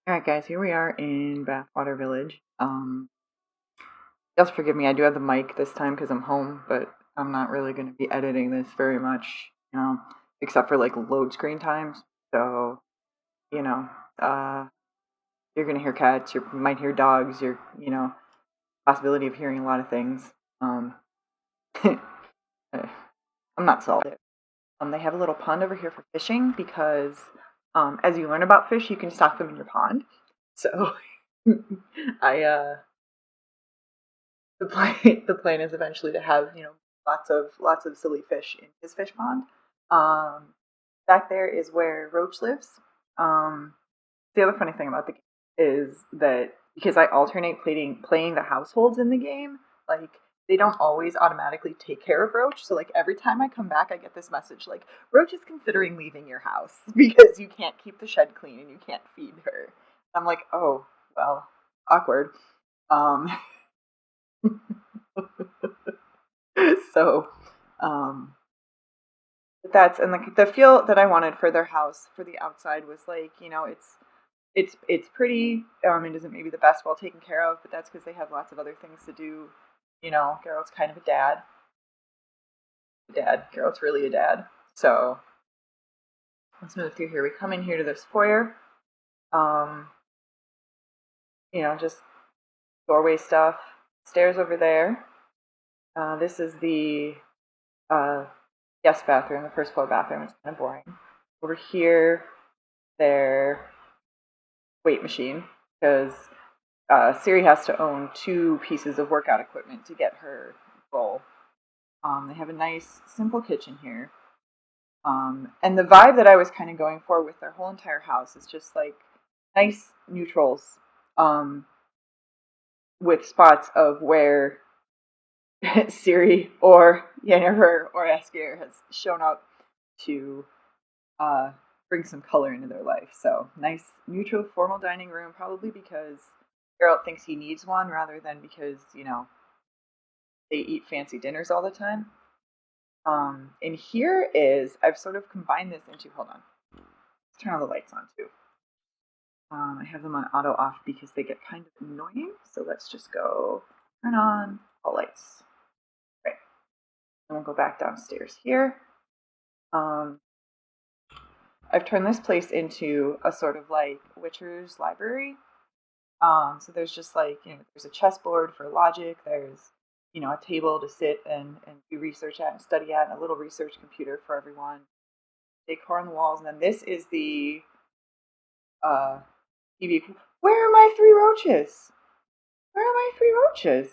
Alright guys, here we are in Bathwater Village. Just forgive me, I do have the mic this time because I'm home, but I'm not really going to be editing this very much, except for like load screen times. So, you know, uh, you're going to hear cats, you might hear dogs, possibility of hearing a lot of things. Um, I'm not salty. They have a little pond over here for fishing because as you learn about fish, you can stock them in your pond. So I the plan is eventually to have lots of silly fish in his fish pond. Um, Back there is where Roach lives. Um, the other funny thing about the game is that because I alternate playing the households in the game, like they don't always automatically take care of Roach. So like every time I come back, I get this message like Roach is considering leaving your house because you can't keep the shed clean and you can't feed her. I'm like, oh well, awkward. Um, so um that's and the feel that I wanted for their house for the outside was like, it's pretty. It isn't maybe the best well taken care of, but that's because they have lots of other things to do. Geralt's kind of a dad. Geralt's really a dad. So let's move through here. We come in here to this foyer. um just doorway stuff. Stairs over there. This is the guest bathroom, the first floor bathroom. It's kind of boring. Over here, their weight machine, because Siri has to own 2 pieces of workout equipment to get her goal. They have a nice, simple kitchen here. And the vibe that I was kind of going for with their whole entire house is just like nice neutrals, with spots of where Siri or Yennefer or Eskier has shown up to uh, bring some color into their life. So nice, neutral, formal dining room, probably because Geralt thinks he needs one rather than because, they eat fancy dinners all the time. And here is, I've sort of combined this into, hold on, let's turn all the lights on too. I have them on auto off because they get kind of annoying. So let's just go turn on all lights. Right. And we'll go back downstairs here. I've turned this place into a sort of like Witcher's library. So there's just like, there's a chessboard for logic. There's, a table to sit and do research at and study at, and a little research computer for everyone. Decor on the walls, and then this is the uh, TV. Where are my 3 roaches? Where are my 3 roaches?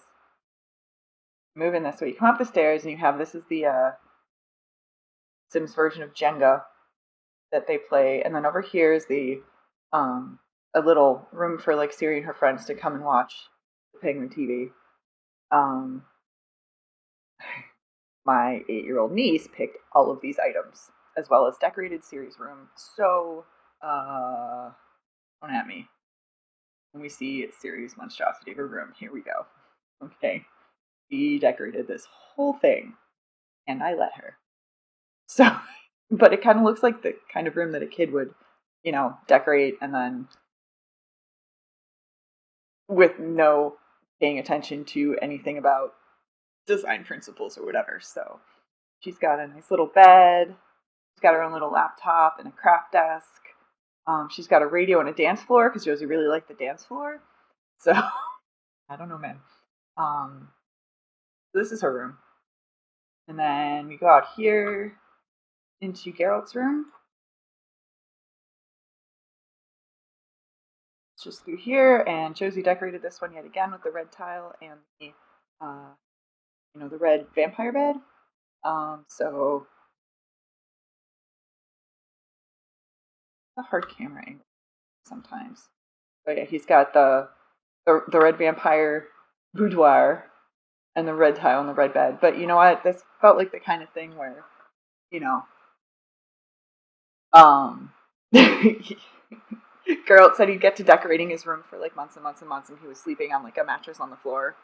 Moving this way. You come up the stairs, and you have this is the Sims version of Jenga that they play, and then over here is the a little room for like Siri and her friends to come and watch the Penguin TV. Um, my 8-year-old niece picked all of these items, as well as decorated Siri's room. So, don't at me. When we see Siri's monstrosity of a room, here we go. Okay. She decorated this whole thing, and I let her. So, but it kind of looks like the kind of room that a kid would, decorate and then with no paying attention to anything about design principles or whatever. So she's got a nice little bed. She's got her own little laptop and a craft desk. She's got a radio and a dance floor because Josie really liked the dance floor. So I don't know, man. This is her room. And then we go out here into Geralt's room. It's just through here, and Josie decorated this one yet again with the red tile and the red vampire bed. So a hard camera angle sometimes. But yeah, he's got the red vampire boudoir and the red tile and the red bed. But you know what? This felt like the kind of thing where, um, Geralt said he'd get to decorating his room for like months and months and months, and he was sleeping on like a mattress on the floor.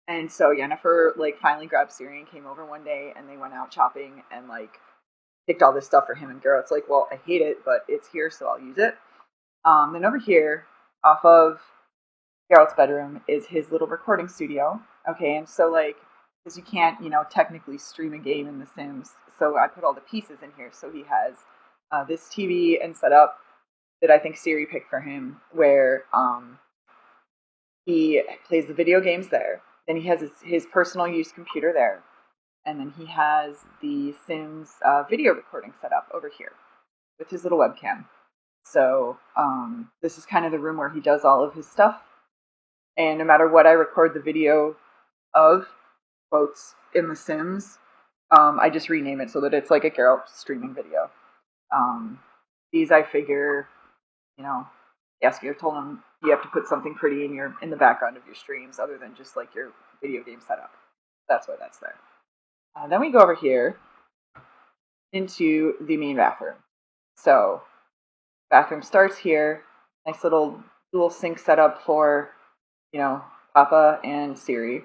And so Yennefer like finally grabbed Siri and came over one day, and they went out shopping and like picked all this stuff for him. And Geralt's like, "Well, I hate it, but it's here, so I'll use it." Then over here, off of Geralt's bedroom is his little recording studio. Okay, and so like, because you can't, technically stream a game in The Sims, so I put all the pieces in here. So he has this TV and setup that I think Siri picked for him, where he plays the video games there. Then he has his personal use computer there, and then he has the Sims video recording set up over here with his little webcam. So this is kind of the room where he does all of his stuff. And no matter what I record the video of, quotes, in The Sims, I just rename it so that it's like a Geralt streaming video. These I figure, Yaskier told him you have to put something pretty in the background of your streams other than just like your video game setup. That's why that's there. Then we go over here into the main bathroom. So bathroom starts here. Nice little dual sink setup for, Papa and Siri.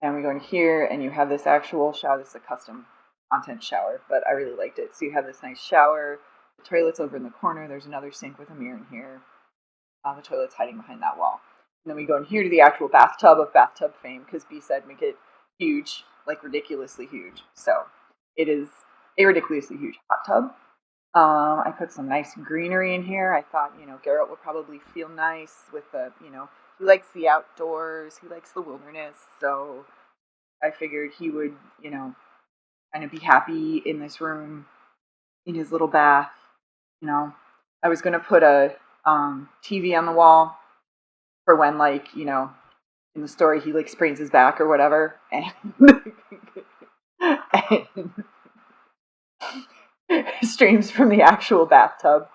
And we go in here, and you have this actual shower. This is a custom content shower, but I really liked it. So you have this nice shower. The toilet's over in the corner. There's another sink with a mirror in here. The toilet's hiding behind that wall. And then we go in here to the actual bathtub of bathtub fame, because B said make it huge, like ridiculously huge. So it is a ridiculously huge hot tub. I put some nice greenery in here. I thought, Geralt would probably feel nice with the, he likes the outdoors, he likes the wilderness, so I figured he would, kind of be happy in this room, in his little bath. I was going to put a TV on the wall for when, like, in the story he, like, sprains his back or whatever, and streams from the actual bathtub.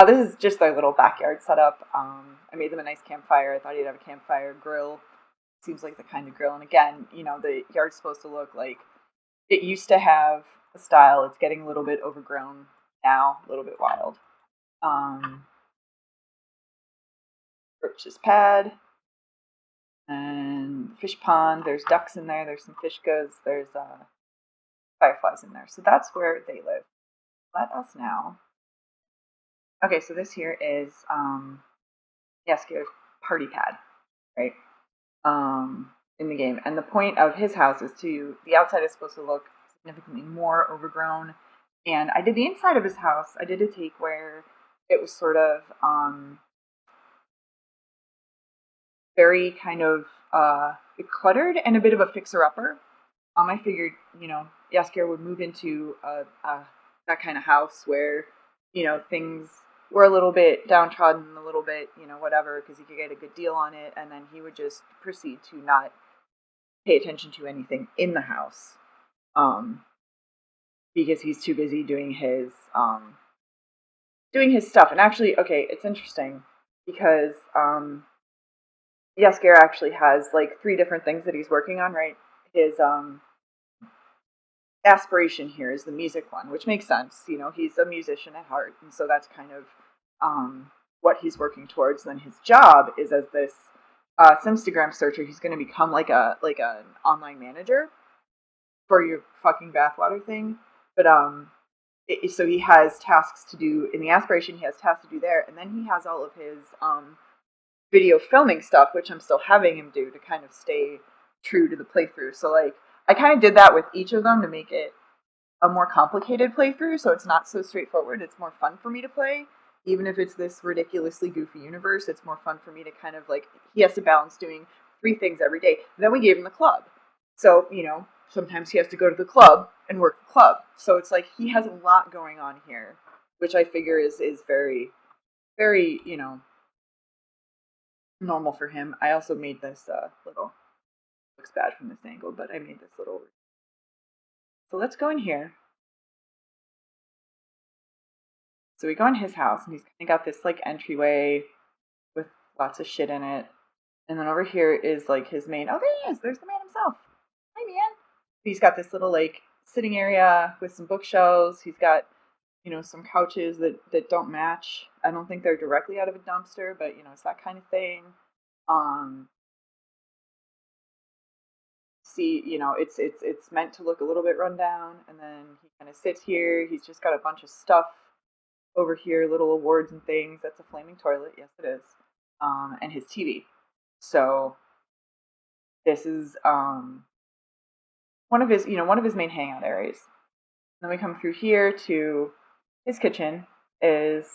This is just their little backyard setup. I made them a nice campfire. I thought he'd have a campfire grill. Seems like the kind of grill. And again, the yard's supposed to look like it used to have a style. It's getting a little bit overgrown now, a little bit wild. Birch's pad. And fish pond. There's ducks in there. There's some fishkas. There's fireflies in there. So that's where they live. Let us now. Okay, so this here is Yaskier's party pad, right? In the game. And the point of his house is the outside is supposed to look significantly more overgrown. And I did the inside of his house. I did a take where it was sort of very kind of cluttered and a bit of a fixer-upper. I figured, Yaskier would move into that kind of house where, things were a little bit downtrodden, a little bit, whatever, because he could get a good deal on it, and then he would just proceed to not pay attention to anything in the house, because he's too busy doing his stuff. And actually, okay, it's interesting because Yaskier actually has like 3 different things that he's working on, right? His aspiration here is the music one, which makes sense. He's a musician at heart, and so that's kind of what he's working towards. Then his job is as this Simstagram searcher. He's going to become like an online manager for your fucking Bathwater thing. But so he has tasks to do in the aspiration. He has tasks to do there, and then he has all of his video filming stuff, which I'm still having him do to kind of stay true to the playthrough. So like, I kind of did that with each of them to make it a more complicated playthrough, so it's not so straightforward. It's more fun for me to play. Even if it's this ridiculously goofy universe, it's more fun for me to kind of like, he has to balance doing 3 things every day. And then we gave him the club. So, sometimes he has to go to the club and work the club. So it's like he has a lot going on here, which I figure is very, very, normal for him. I also made this little, looks bad from this angle, but I made this little. So let's go in here. So we go in his house, and he's kind of got this like entryway with lots of shit in it. And then over here is like his main. Oh, there he is. There's the man himself. Hi, man. He's got this little like sitting area with some bookshelves. He's got, some couches that don't match. I don't think they're directly out of a dumpster, but it's that kind of thing. See, it's meant to look a little bit run down, and then he kind of sits here. He's just got a bunch of stuff over here, little awards and things. That's a flaming toilet. Yes, it is. and his TV. So this is one of his main hangout areas. Then we come through here to his kitchen. Is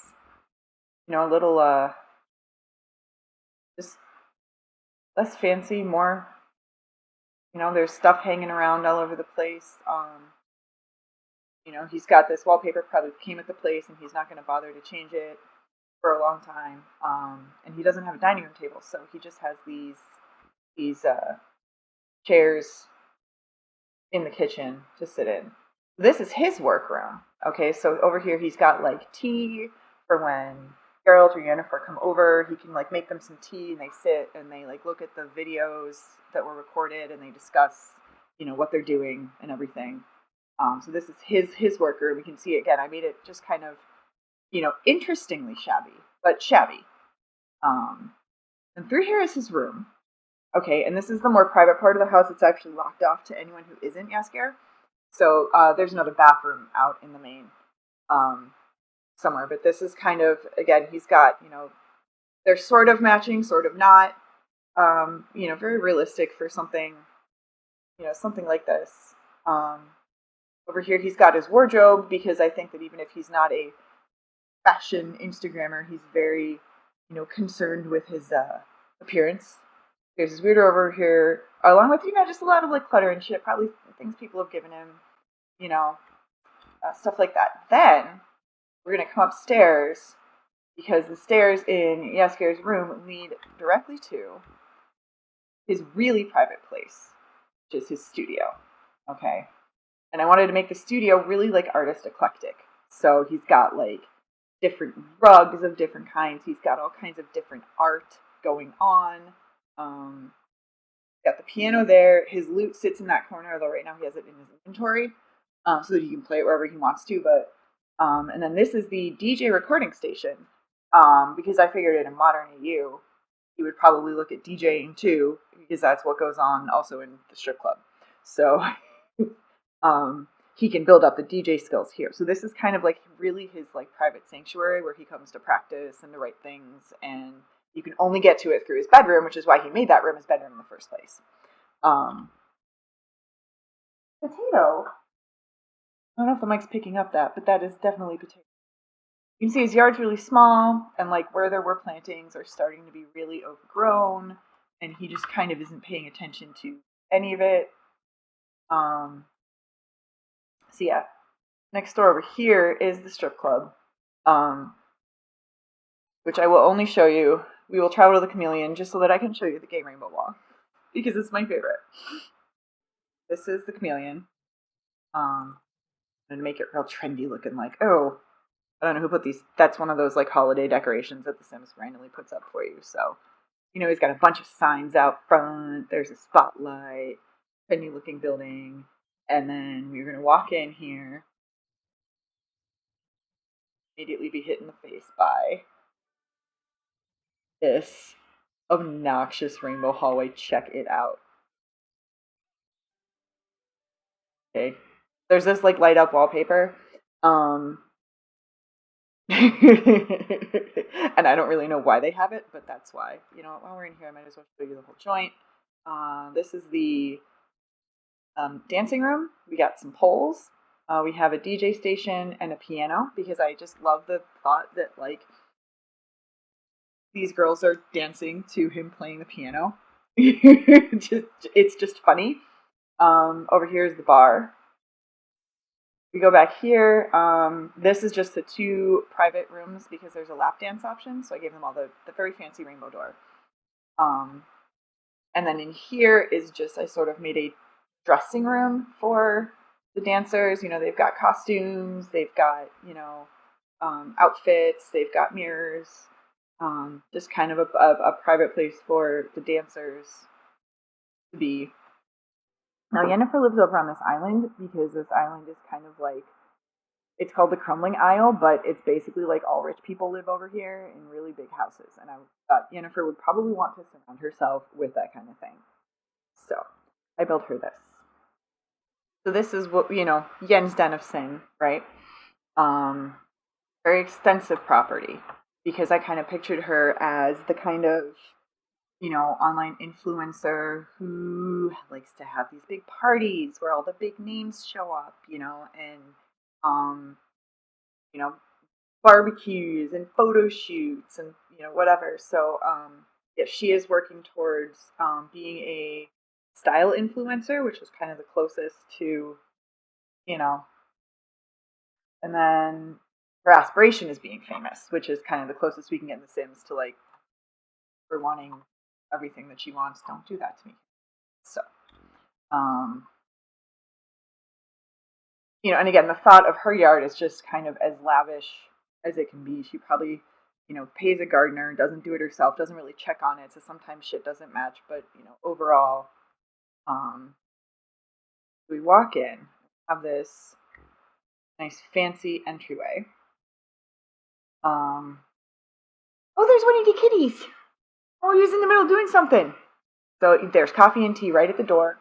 a little just less fancy, more there's stuff hanging around all over the place. He's got this wallpaper probably came with the place, and he's not going to bother to change it for a long time. And he doesn't have a dining room table, so he just has these chairs in the kitchen to sit in. This is his workroom. Okay, so over here he's got like tea for when Geralt or Yennefer come over. He can like make them some tea, and they sit and they like look at the videos that were recorded, and they discuss what they're doing and everything. So this is his workroom. You can see again. I made it just kind of interestingly shabby, but shabby. And through here is his room. Okay, and this is the more private part of the house. It's actually locked off to anyone who isn't Jaskier. So there's another bathroom out in the main somewhere. But this is kind of, again, he's got, they're sort of matching, sort of not. Very realistic for something, something like this. Over here he's got his wardrobe, because I think that even if he's not a fashion Instagrammer, he's very, concerned with his appearance. There's his weirdo over here, along with, just a lot of like clutter and shit, probably things people have given him, stuff like that. Then we're going to come upstairs, because the stairs in Jaskier's room lead directly to his really private place, which is his studio. Okay. And I wanted to make the studio really like artist eclectic. So he's got like different rugs of different kinds. He's got all kinds of different art going on. Got the piano there. His lute sits in that corner, although right now he has it in his inventory, so that he can play it wherever he wants to. But and then this is the DJ recording station, because I figured in a modern EU, he would probably look at DJing too, because that's what goes on also in the strip club. So he can build up the DJ skills here. So this is kind of like really his like private sanctuary where he comes to practice and to write things, and you can only get to it through his bedroom, which is why he made that room his bedroom in the first place. Potato. I don't know if the mic's picking up that, but that is definitely potato. You can see his yard's really small, and like where there were plantings are starting to be really overgrown, and he just kind of isn't paying attention to any of it. So yeah, next door over here is the strip club, which I will only show you. We will travel to the Chameleon just so that I can show you the gay rainbow wall, because it's my favorite. This is the Chameleon. I'm going to make it real trendy looking, like, oh, I don't know who put these. That's one of those like holiday decorations that The Sims randomly puts up for you. So, he's got a bunch of signs out front. There's a spotlight, trendy looking building. And then we're going to walk in here, immediately be hit in the face by this obnoxious rainbow hallway. Check it out. Okay. There's this like light up wallpaper. And I don't really know why they have it, but that's why. While we're in here, I might as well show you the whole joint. This is the dancing room. We got some poles. We have a DJ station and a piano, because I just love the thought that like these girls are dancing to him playing the piano. It's just funny. Over here is the bar. We go back here. This is just the two private rooms, because there's a lap dance option, so I gave them all the very fancy rainbow door. And then in here is just, I sort of made a dressing room for the dancers. They've got costumes, they've got, outfits, they've got mirrors. Just kind of a private place for the dancers to be. Now, Yennefer lives over on this island, because this island is kind of like, it's called the Crumbling Isle, but it's basically like all rich people live over here in really big houses. And I thought Yennefer would probably want to surround herself with that kind of thing. So I built her this. So this is what, Yen's Den of Sin, right? Very extensive property. because I kind of pictured her as the kind of, online influencer who likes to have these big parties where all the big names show up, and, um, you know, barbecues and photo shoots and, whatever. So, yeah, she is working towards being a style influencer, which is kind of the closest to, you know, and then her aspiration is being famous, which is kind of the closest we can get in The Sims to like her wanting everything that she wants. Don't do that to me. So, um, and again, the thought of her yard is just kind of as lavish as it can be. She probably, pays a gardener, doesn't do it herself, doesn't really check on it, so sometimes shit doesn't match. But overall, um, we walk in, have this nice fancy entryway. Oh, there's Winnie the kitties. Oh, he was in the middle doing something. So there's coffee and tea right at the door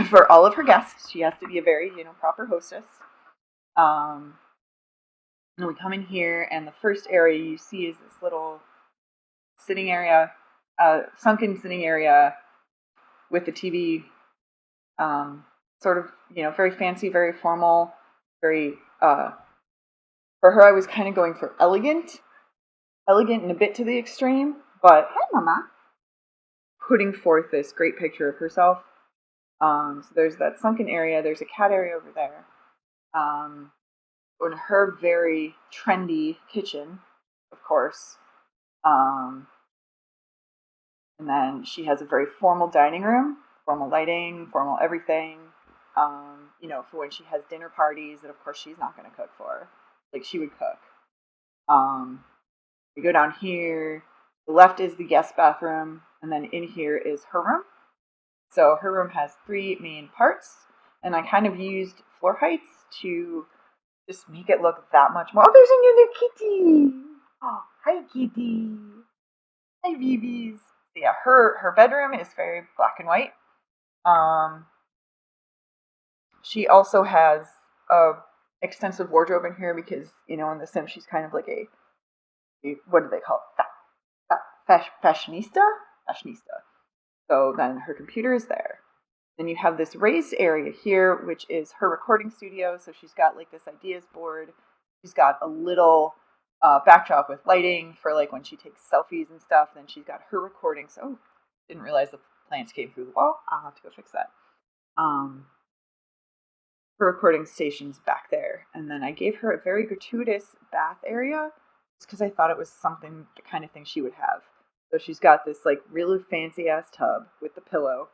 for all of her guests. She has to be a very, proper hostess. And we come in here, and the first area you see is this little sitting area, sunken sitting area with the TV, sort of, very fancy, very formal, very, for her, I was kind of going for elegant and a bit to the extreme, but, hi, Mama, putting forth this great picture of herself. So there's that sunken area, there's a cat area over there. In her very trendy kitchen, of course. And then she has a very formal dining room, formal lighting, formal everything. For when she has dinner parties that, of course, she's not going to cook for. Like, she would cook. We go down here. The left is the guest bathroom, and then in here is her room. So her room has 3 main parts, and I kind of used floor heights to just make it look that much more. Oh, there's another kitty. Oh, hi, kitty. Hi, BBs. Yeah, her bedroom is very black and white. She also has a extensive wardrobe in here because, in The Sims, she's kind of like a what do they call it? Fashionista? Fashionista. So then her computer is there. Then you have this raised area here, which is her recording studio. So she's got like this ideas board. She's got a little backdrop with lighting for like when she takes selfies and stuff. Then she's got her recording. So, didn't realize the plants came through the wall. I'll have to go fix that. Her recording station's back there. And then I gave her a very gratuitous bath area just because I thought it was something, the kind of thing she would have. So she's got this like really fancy ass tub with the pillow,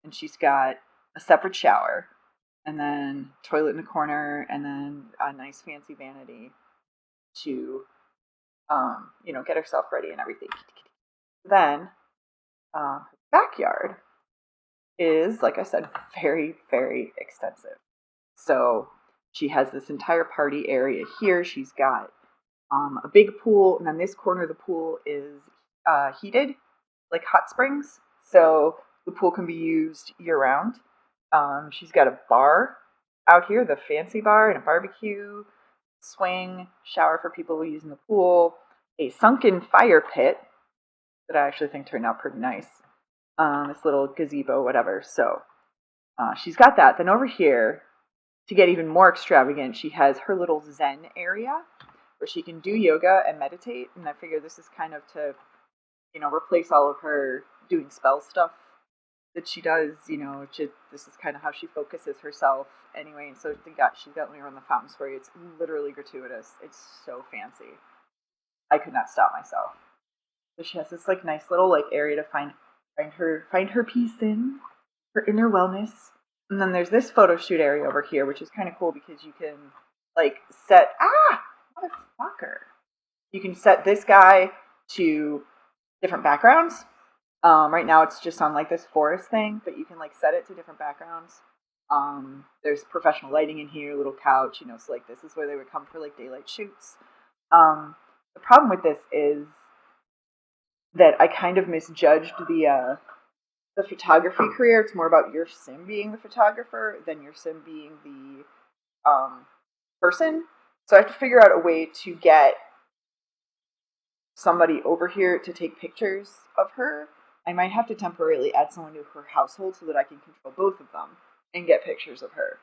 and she's got a separate shower, and then toilet in the corner, and then a nice fancy vanity to, get herself ready and everything. Then, backyard is, like I said, very, very extensive. So she has this entire party area here. She's got a big pool, and then this corner of the pool is heated, like hot springs. So the pool can be used year-round. She's got a bar out here, the fancy bar, and a barbecue, swing, shower for people using the pool, a sunken fire pit that I actually think turned out pretty nice. This little gazebo, whatever. So she's got that. Then over here, to get even more extravagant, she has her little Zen area where she can do yoga and meditate. And I figure this is kind of to, replace all of her doing spell stuff that she does. This is kind of how she focuses herself anyway. And so she's got, let me run the fountains for you. It's literally gratuitous. It's so fancy. I could not stop myself. So she has this like nice little like area to find her peace in, her inner wellness. And then there's this photo shoot area over here, which is kind of cool because you can like set motherfucker. You can set this guy to different backgrounds. Right now it's just on like this forest thing, but you can like set it to different backgrounds. There's professional lighting in here, little couch, so like this is where they would come for like daylight shoots. The problem with this is that I kind of misjudged the photography career. It's more about your sim being the photographer than your sim being the person. So I have to figure out a way to get somebody over here to take pictures of her, I might have to temporarily add someone to her household so that I can control both of them and get pictures of her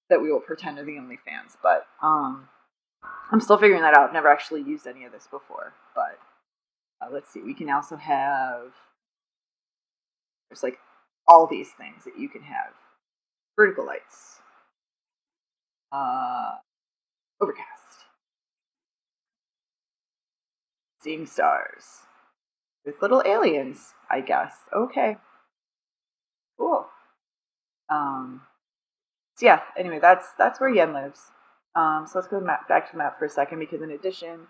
that we will pretend are the only fans. But I'm still figuring that out. I've never actually used any of this before. But let's see. We can also have, there's like all these things that you can have. Vertical lights. Overcast. Seeing stars. With little aliens, I guess. Okay. Cool. So yeah, anyway, that's where Yen lives. So let's go back to the map for a second, because in addition,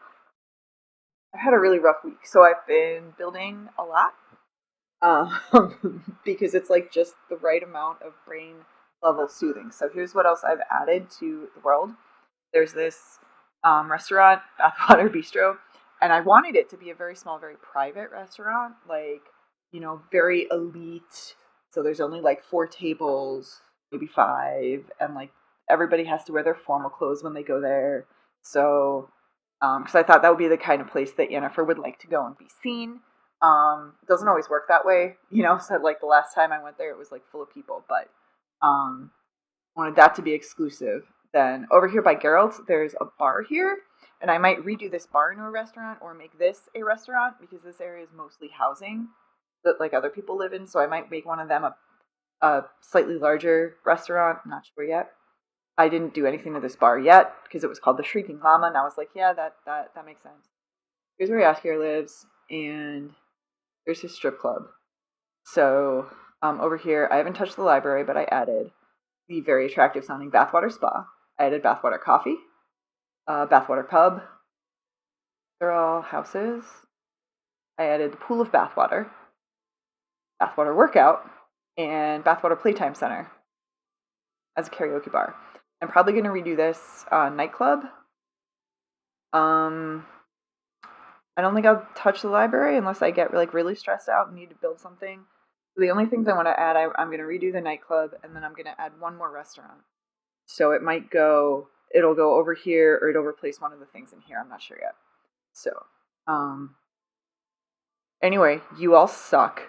I've had a really rough week. So I've been building a lot. Because it's like just the right amount of brain level soothing. So here's what else I've added to the world. There's this restaurant, Bathwater Bistro, and I wanted it to be a very small, very private restaurant, like, very elite. So there's only like 4 tables, maybe 5, and like everybody has to wear their formal clothes when they go there. So, because I thought that would be the kind of place that Yennefer would like to go and be seen. It doesn't always work that way, So like the last time I went there, it was like full of people, but wanted that to be exclusive. Then over here by Geralt, there's a bar here, and I might redo this bar into a restaurant or make this a restaurant, because this area is mostly housing that like other people live in. So I might make one of them a slightly larger restaurant. I'm not sure yet. I didn't do anything to this bar yet because it was called the Shrieking Llama, and I was like, yeah, that makes sense. Here's where Yaskier lives, and there's his strip club. So over here, I haven't touched the library, but I added the very attractive sounding Bathwater Spa. I added Bathwater Coffee, Bathwater Pub. They're all houses. I added the Pool of Bathwater, Bathwater Workout, and Bathwater Playtime Center as a karaoke bar. I'm probably going to redo this nightclub. I don't think I'll touch the library unless I get really stressed out and need to build something. So the only things I want to add, I'm going to redo the nightclub, and then I'm going to add one more restaurant. So it'll go over here, or it'll replace one of the things in here. I'm not sure yet. So, anyway, you all suck.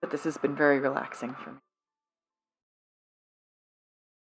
But this has been very relaxing for me.